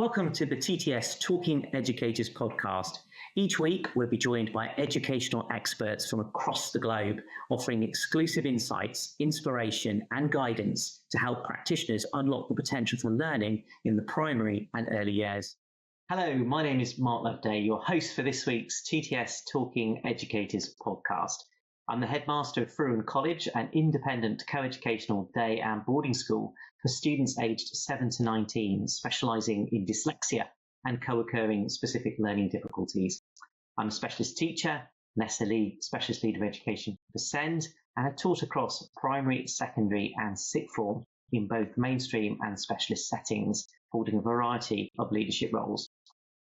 Welcome to the TTS Talking Educators podcast. Each week, we'll be joined by educational experts from across the globe, offering exclusive insights, inspiration, and guidance to help practitioners unlock the potential for learning in the primary and early years. Hello, my name is Mark Loveday, your host for this week's TTS Talking Educators podcast. I'm the headmaster of Fruin College, an independent co-educational day and boarding school for students aged 7 to 19, specialising in dyslexia and co-occurring specific learning difficulties. I'm a specialist teacher, an SLE specialist leader of education for SEND, and have taught across primary, secondary and sixth form in both mainstream and specialist settings, holding a variety of leadership roles.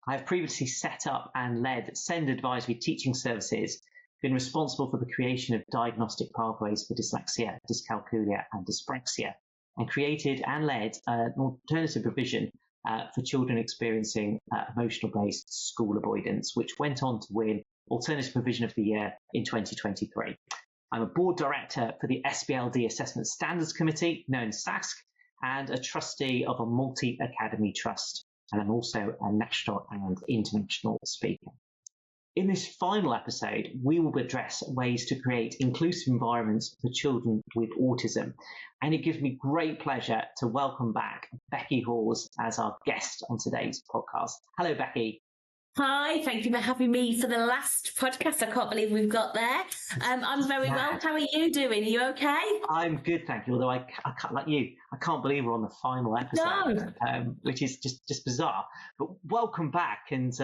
I have previously set up and led SEND advisory teaching services, been responsible for the creation of diagnostic pathways for dyslexia, dyscalculia and dyspraxia, and created and led an alternative provision for children experiencing emotional-based school avoidance, which went on to win Alternative Provision of the Year in 2023. I'm a board director for the SBLD Assessment Standards Committee, known as SASC, and a trustee of a multi-academy trust, and I'm also a national and international speaker. In this final episode, we will address ways to create inclusive environments for children with autism. And it gives me great pleasure to welcome back Beccie Hawes as our guest on today's podcast. Hello, Beccie. Hi, thank you for having me for the last podcast. I can't believe we've got there. I'm very well. How are you doing? Are you okay? I'm good, thank you. Although I can't, like you, I can't believe we're on the final episode, which is just bizarre. But welcome back, and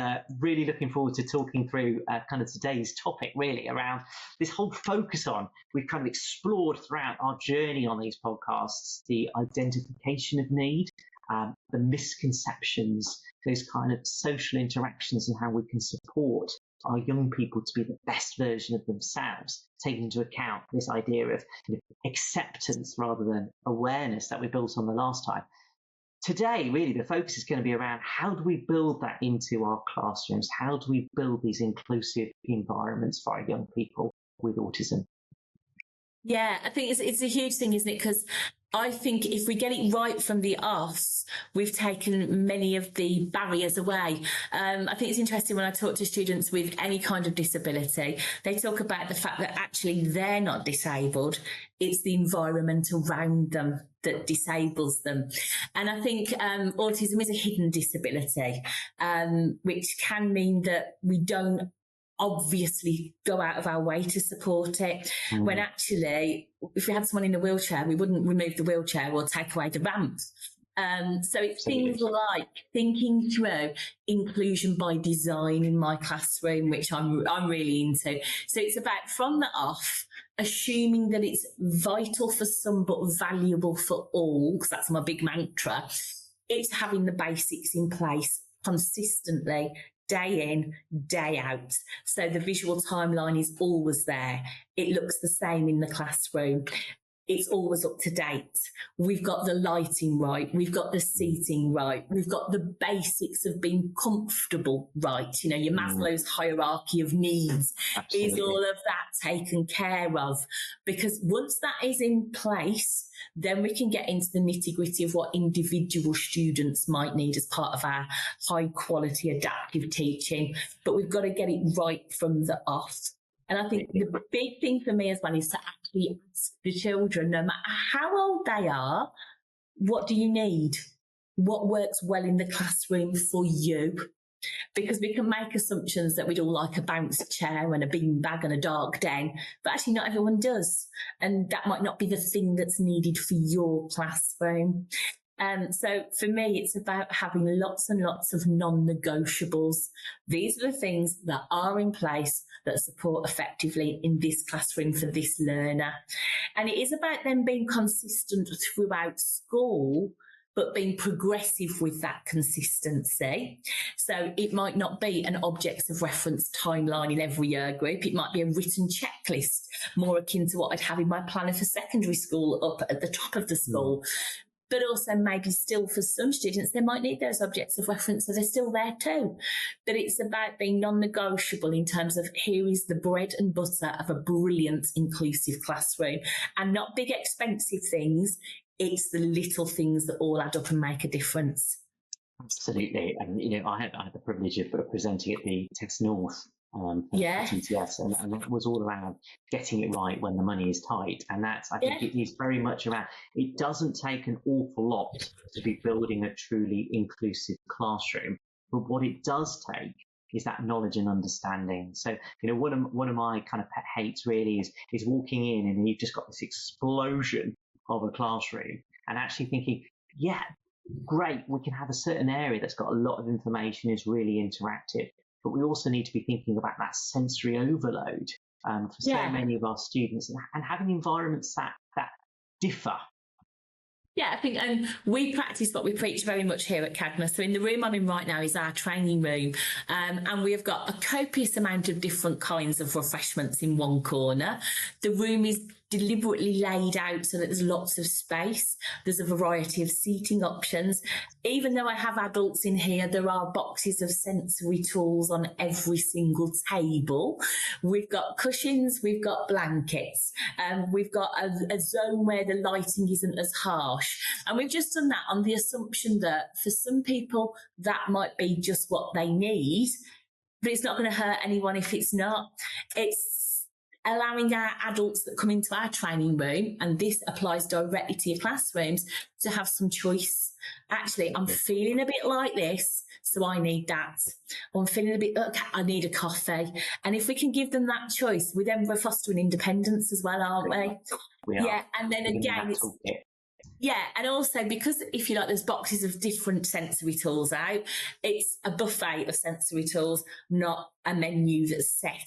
really looking forward to talking through kind of today's topic, really around this whole focus on, we've kind of explored throughout our journey on these podcasts, the identification of need, the misconceptions, those kind of social interactions, and how we can support our young people to be the best version of themselves, taking into account this idea of acceptance rather than awareness that we built on the last time. Today, really, the focus is going to be around how do we build that into our classrooms? How do we build these inclusive environments for our young people with autism? Yeah, I think it's a huge thing, isn't it? Because I think if we get it right from the off, we've taken many of the barriers away. I think it's interesting when I talk to students with any kind of disability, they talk about the fact that actually they're not disabled. It's the environment around them that disables them. And I think autism is a hidden disability, which can mean that we don't obviously go out of our way to support it, when actually, if we had someone in a wheelchair, we wouldn't remove the wheelchair or take away the ramp. So it's things like thinking through inclusion by design in my classroom, which I'm really into. So it's about from the off, assuming that it's vital for some but valuable for all, because that's my big mantra. It's having the basics in place consistently, day in, day out. So the visual timeline is always there. It looks the same in the classroom. It's always up to date. We've got the lighting right. We've got the seating right. We've got the basics of being comfortable right. You know, your Maslow's hierarchy of needs. Absolutely. Is all of that taken care of? Because once that is in place, then we can get into the nitty-gritty of what individual students might need as part of our high-quality adaptive teaching. But we've got to get it right from the off. And I think the big thing for me as well is to actually ask the children, no matter how old they are, what do you need? What works well in the classroom for you? Because we can make assumptions that we'd all like a bounce chair and a beanbag and a dark den, but actually not everyone does. And that might not be the thing that's needed for your classroom. So for me, it's about having lots and lots of non-negotiables. These are the things that are in place that support effectively in this classroom for this learner. And it is about them being consistent throughout school, but being progressive with that consistency. So it might not be an objects of reference timeline in every year group. It might be a written checklist, more akin to what I'd have in my planner for secondary school up at the top of the school. But also maybe still for some students, they might need those objects of reference, so they're still there too. But it's about being non-negotiable in terms of here is the bread and butter of a brilliant inclusive classroom, and not big expensive things. It's the little things that all add up and make a difference. Absolutely. And, I had the privilege of presenting at the Test North for Yeah, TTS, and that was all around getting it right when the money is tight. And that's, I yeah. think it is very much around, it doesn't take an awful lot to be building a truly inclusive classroom. But what it does take is that knowledge and understanding. So, one of my kind of pet hates really is walking in and you've just got this explosion of a classroom and actually thinking, yeah, great, we can have a certain area that's got a lot of information, is really interactive, but we also need to be thinking about that sensory overload for so Yeah. many of our students, and having environments that differ. Yeah, I think we practice what we preach very much here at Cadmus. So in the room I'm in right now is our training room, and we have got a copious amount of different kinds of refreshments in one corner. The room is deliberately laid out so that there's lots of space. There's a variety of seating options. Even though I have adults in here, there are boxes of sensory tools on every single table. We've got cushions, we've got blankets, we've got a zone where the lighting isn't as harsh. And we've just done that on the assumption that for some people, that might be just what they need, but it's not going to hurt anyone if it's not. It's allowing our adults that come into our training room, and this applies directly to your classrooms, to have some choice. Actually, I'm feeling a bit like this, so I need that. Or I'm feeling a bit, I need a coffee. And if we can give them that choice, we're fostering independence as well, aren't we? We are. Yeah, and then again, and also because, if you like, there's boxes of different sensory tools out, it's a buffet of sensory tools, not a menu that's set.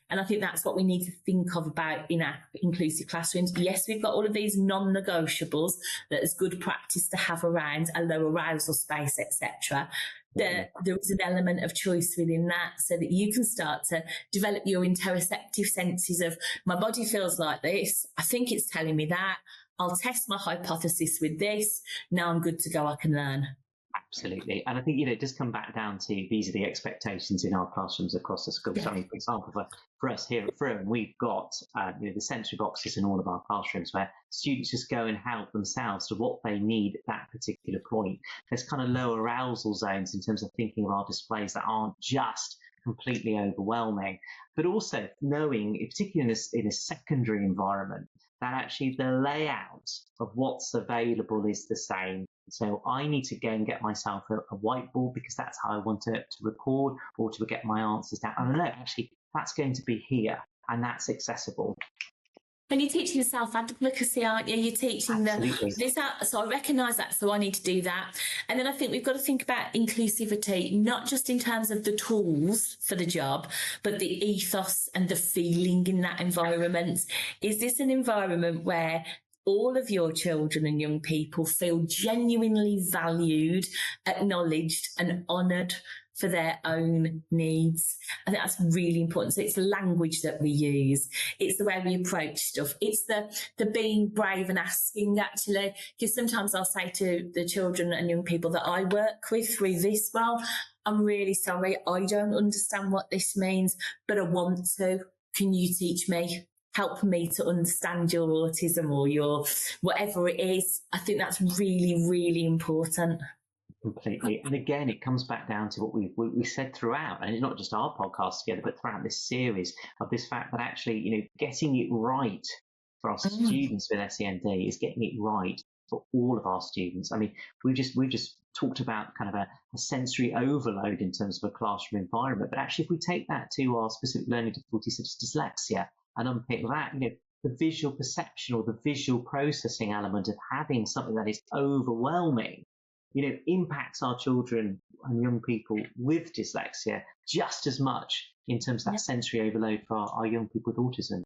And I think that's what we need to think of about in our inclusive classrooms. Yes, we've got all of these non-negotiables that is good practice to have around a low arousal space, etc. There is an element of choice within that, so that you can start to develop your interoceptive senses of, my body feels like this, I think it's telling me that, I'll test my hypothesis with this, now I'm good to go, I can learn. Absolutely. And I think, it does come back down to, these are the expectations in our classrooms across the school. So, I mean, for example, for us here at Frome, we've got the sensory boxes in all of our classrooms where students just go and help themselves to what they need at that particular point. There's kind of low arousal zones in terms of thinking of our displays that aren't just completely overwhelming, but also knowing, particularly in a secondary environment, that actually the layout of what's available is the same. So I need to go and get myself a whiteboard because that's how I want to record or to get my answers down. And I know actually that's going to be here and that's accessible. And you're teaching self-advocacy, aren't you? You're teaching this out. So I recognise that, so I need to do that. And then I think we've got to think about inclusivity, not just in terms of the tools for the job, but the ethos and the feeling in that environment. Is this an environment where all of your children and young people feel genuinely valued, acknowledged and honoured for their own needs? I think that's really important. So it's the language that we use. It's the way we approach stuff. It's the being brave and asking, actually, because sometimes I'll say to the children and young people that I work with through this, well, I'm really sorry, I don't understand what this means, but I want to. Can you teach me? Help me to understand your autism or your whatever it is. I think that's really, really important. Completely. And again, it comes back down to what we said throughout, and it's not just our podcast together, but throughout this series, of this fact that actually, getting it right for our students with SEND is getting it right for all of our students. I mean, we've just talked about kind of a sensory overload in terms of a classroom environment, but actually, if we take that to our specific learning difficulties such as dyslexia and unpick that, the visual perception or the visual processing element of having something that is overwhelming, impacts our children and young people with dyslexia just as much in terms of that sensory overload for our young people with autism.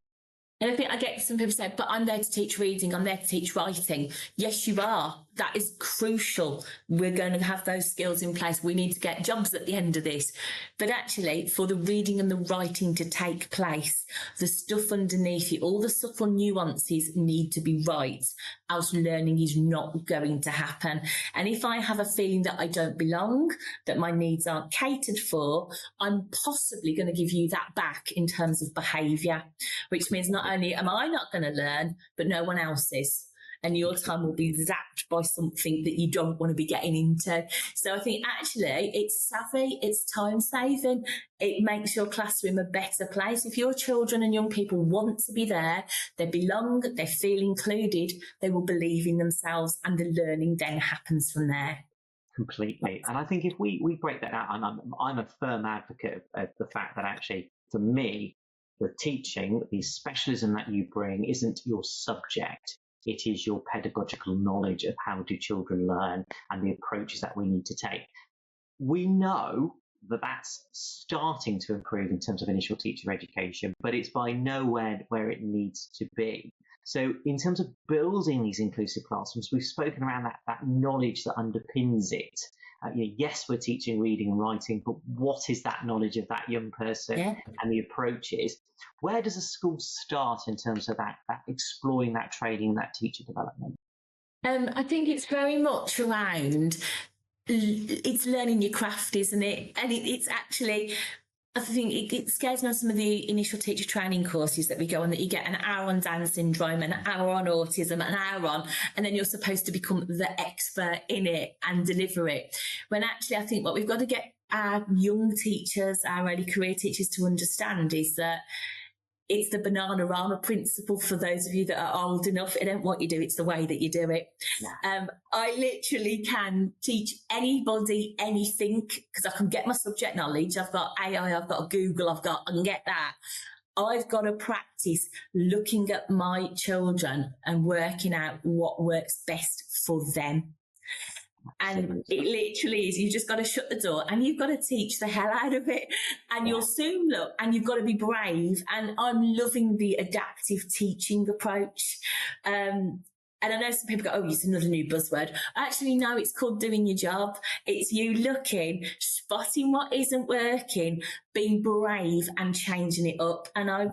And I think I get some people say, but I'm there to teach reading, I'm there to teach writing. Yes, you are. That is crucial. We're going to have those skills in place. We need to get jobs at the end of this. But actually, for the reading and the writing to take place, the stuff underneath it, all the subtle nuances need to be right, else learning is not going to happen. And if I have a feeling that I don't belong, that my needs aren't catered for, I'm possibly going to give you that back in terms of behaviour, which means not only am I not going to learn, but no one else is. and your time will be zapped by something that you don't want to be getting into. So I think actually it's savvy, it's time saving, it makes your classroom a better place. If your children and young people want to be there, they belong, they feel included, they will believe in themselves, and the learning then happens from there. Completely. And I think if we break that out, and I'm a firm advocate of the fact that actually, for me, the teaching, the specialism that you bring isn't your subject. It is your pedagogical knowledge of how do children learn and the approaches that we need to take. We know that that's starting to improve in terms of initial teacher education, but it's by nowhere where it needs to be. So in terms of building these inclusive classrooms, we've spoken around that knowledge that underpins it. Yes, we're teaching reading and writing, but what is that knowledge of that young person and the approaches? Where does a school start in terms of that exploring that training, that teacher development? I think it's very much around, it's learning your craft, isn't it? And it's actually, I think it scares me on some of the initial teacher training courses that we go on, that you get an hour on Down syndrome, an hour on autism, an hour on, and then you're supposed to become the expert in it and deliver it. When actually, I think what we've got to get our young teachers, our early career teachers to understand is that it's the Bananarama principle. For those of you that are old enough, it ain't what you do, it's the way that you do it. Yeah. I literally can teach anybody anything because I can get my subject knowledge. I've got AI, I've got Google, I can get that. I've got to practice looking at my children and working out what works best for them. And it literally is, you just got to shut the door and you've got to teach the hell out of it, and you'll soon look, and you've got to be brave. And I'm loving the adaptive teaching approach. And I know some people go, oh, it's another new buzzword. Actually, no, it's called doing your job. It's you looking, spotting what isn't working, being brave and changing it up. And I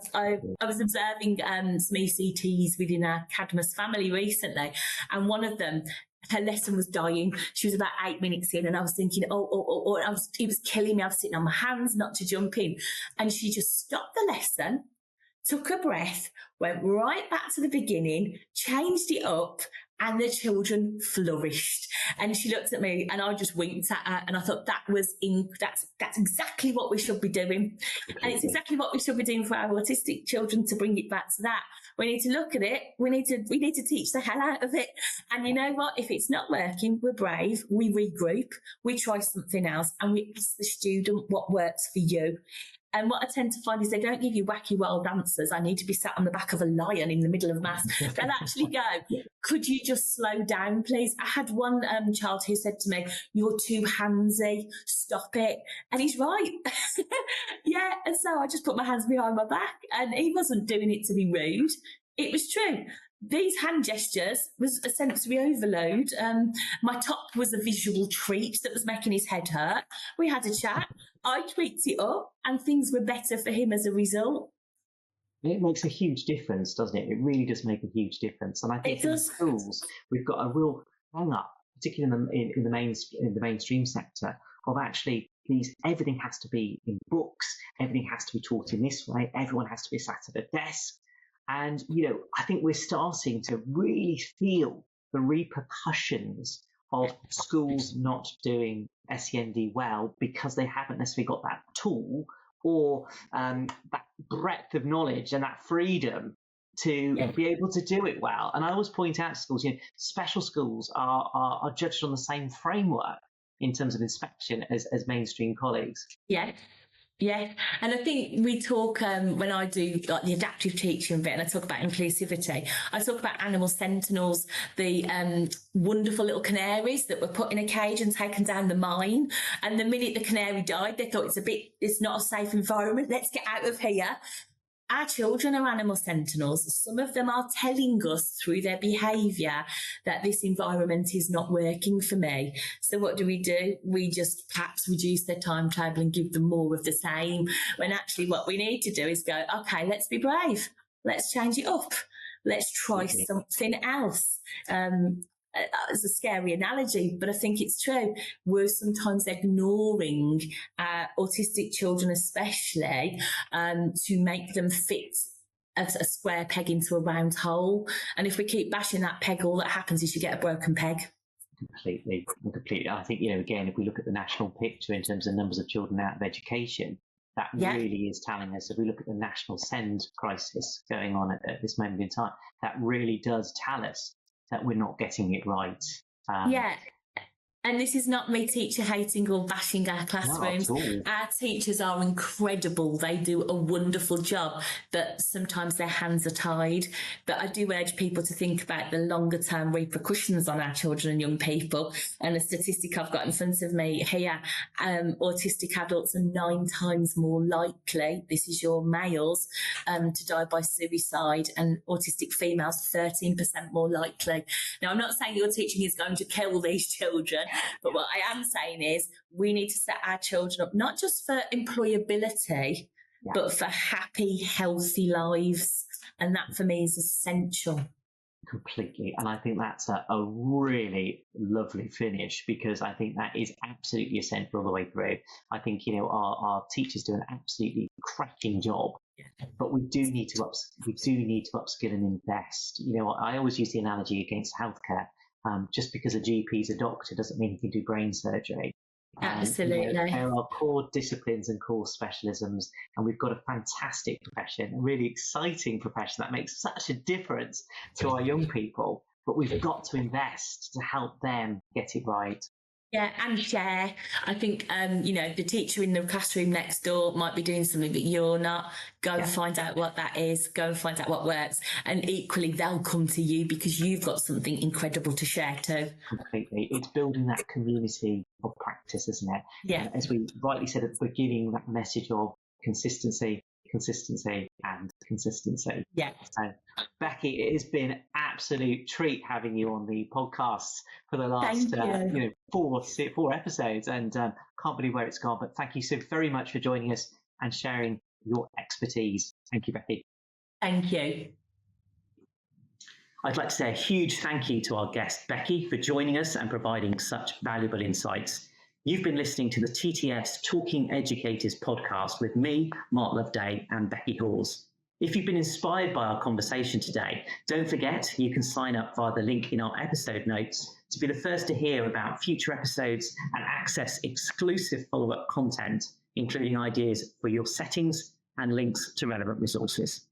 was observing some ECTs within our Cadmus family recently, and one of them, her lesson was dying. She was about 8 minutes in, and I was thinking, it was killing me. I was sitting on my hands not to jump in. And she just stopped the lesson, took a breath, went right back to the beginning, changed it up, and the children flourished. And she looked at me, and I just winked at her, and I thought that's exactly what we should be doing. And it's exactly what we should be doing for our autistic children, to bring it back to that. We need to look at it. We need to teach the hell out of it. And you know what? If it's not working, we're brave. We regroup. We try something else, and we ask the student what works for you. And what I tend to find is they don't give you wacky wild answers. I need to be sat on the back of a lion in the middle of maths. They'll actually go, could you just slow down, please? I had one child who said to me, you're too handsy, stop it. And he's right. Yeah. And so I just put my hands behind my back, and he wasn't doing it to be rude. It was true. These hand gestures was a sensory overload. My top was a visual treat that was making his head hurt. We had a chat. I tweaked it up, and things were better for him as a result. It makes a huge difference, doesn't it? It really does make a huge difference. And I think in schools, we've got a real hang up, particularly in the mainstream sector, of actually everything has to be in books, everything has to be taught in this way, everyone has to be sat at a desk. And, I think we're starting to really feel the repercussions of schools not doing SEND well because they haven't necessarily got that tool or that breadth of knowledge and that freedom to be able to do it well. And I always point out to schools, special schools are judged on the same framework in terms of inspection as mainstream colleagues. Yeah. Yeah, and I think we talk, when I do like the adaptive teaching bit and I talk about inclusivity, I talk about animal sentinels, the wonderful little canaries that were put in a cage and taken down the mine. And the minute the canary died, they thought it's not a safe environment, let's get out of here. Our children are animal sentinels. Some of them are telling us through their behaviour that this environment is not working for me. So what do? We just perhaps reduce their timetable and give them more of the same, when actually what we need to do is go, okay, let's be brave. Let's change it up. Let's try something else. It's a scary analogy, but I think it's true. We're sometimes ignoring autistic children, especially, to make them fit a square peg into a round hole. And if we keep bashing that peg, all that happens is you get a broken peg. Completely. I think, again, if we look at the national picture in terms of numbers of children out of education, that really is telling us, if we look at the national SEND crisis going on at this moment in time, that really does tell us that we're not getting it right. And this is not me teacher hating or bashing our classrooms. Our teachers are incredible. They do a wonderful job, but sometimes their hands are tied. But I do urge people to think about the longer term repercussions on our children and young people. And a statistic I've got in front of me here, autistic adults are 9 times more likely, this is your males, to die by suicide, and autistic females 13% more likely. Now, I'm not saying your teaching is going to kill these children, but what I am saying is we need to set our children up not just for employability, but for happy, healthy lives. And that for me is essential. Completely. And I think that's a really lovely finish, because I think that is absolutely essential all the way through. I think, our teachers do an absolutely cracking job, but we do need to upskill and invest. I always use the analogy against healthcare. Just because a GP is a doctor doesn't mean he can do brain surgery. Absolutely. There are core disciplines and core specialisms, and we've got a fantastic profession, a really exciting profession that makes such a difference to our young people, but we've got to invest to help them get it right. Yeah, and share. I think, the teacher in the classroom next door might be doing something that you're not. Go and find out what that is. Go and find out what works. And equally, they'll come to you because you've got something incredible to share too. Completely. It's building that community of practice, isn't it? Yeah. As we rightly said at the beginning, that message of consistency and consistency. Yeah. So, Beccie, it has been an absolute treat having you on the podcast for the last 4 episodes, and can't believe where it's gone. But thank you so very much for joining us and sharing your expertise. Thank you, Beccie. Thank you. I'd like to say a huge thank you to our guest, Beccie, for joining us and providing such valuable insights. You've been listening to the TTS Talking Educators podcast with me, Mark Loveday, and Beccie Hawes. If you've been inspired by our conversation today, don't forget you can sign up via the link in our episode notes to be the first to hear about future episodes and access exclusive follow-up content, including ideas for your settings and links to relevant resources.